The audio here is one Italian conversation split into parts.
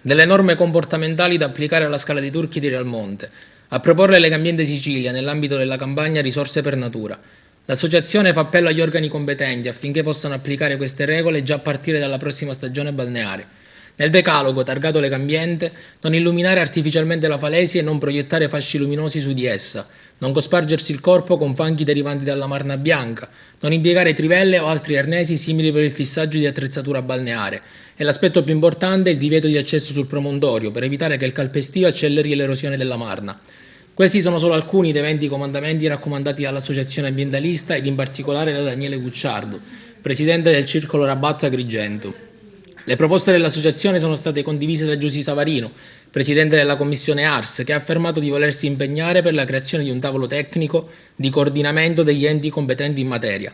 delle norme comportamentali da applicare alla Scala dei Turchi di Realmonte, a proporre Legambiente Sicilia nell'ambito della campagna Risorse per Natura. L'associazione fa appello agli organi competenti affinché possano applicare queste regole già a partire dalla prossima stagione balneare. Nel decalogo, targato Legambiente, non illuminare artificialmente la falesia e non proiettare fasci luminosi su di essa, non cospargersi il corpo con fanghi derivanti dalla marna bianca, non impiegare trivelle o altri arnesi simili per il fissaggio di attrezzatura balneare e l'aspetto più importante è il divieto di accesso sul promontorio per evitare che il calpestio acceleri l'erosione della marna. Questi sono solo alcuni dei 20 comandamenti raccomandati dall'Associazione Ambientalista ed in particolare da Daniele Gucciardo, presidente del Circolo Rabatta Agrigento. Le proposte dell'associazione sono state condivise da Giusy Savarino, presidente della commissione ARS, che ha affermato di volersi impegnare per la creazione di un tavolo tecnico di coordinamento degli enti competenti in materia.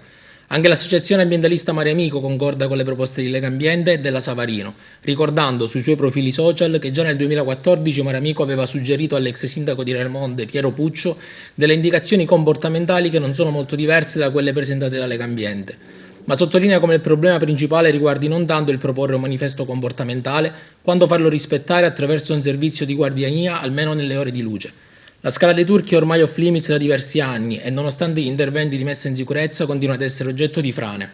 Anche l'associazione ambientalista Mare Amico concorda con le proposte di Legambiente e della Savarino, ricordando sui suoi profili social che già nel 2014 Mare Amico aveva suggerito all'ex sindaco di Realmonte, Piero Puccio, delle indicazioni comportamentali che non sono molto diverse da quelle presentate da Legambiente, ma sottolinea come il problema principale riguardi non tanto il proporre un manifesto comportamentale, quanto farlo rispettare attraverso un servizio di guardiania almeno nelle ore di luce. La Scala dei Turchi è ormai off limits da diversi anni e nonostante gli interventi di messa in sicurezza continua ad essere oggetto di frane.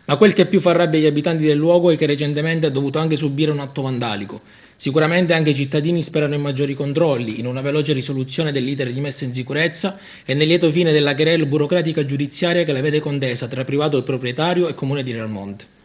Ma quel che più fa rabbia agli abitanti del luogo è che recentemente ha dovuto anche subire un atto vandalico. Sicuramente anche i cittadini sperano in maggiori controlli, in una veloce risoluzione dell'iter di messa in sicurezza e nel lieto fine della querela burocratica giudiziaria che la vede contesa tra privato e proprietario e comune di Realmonte.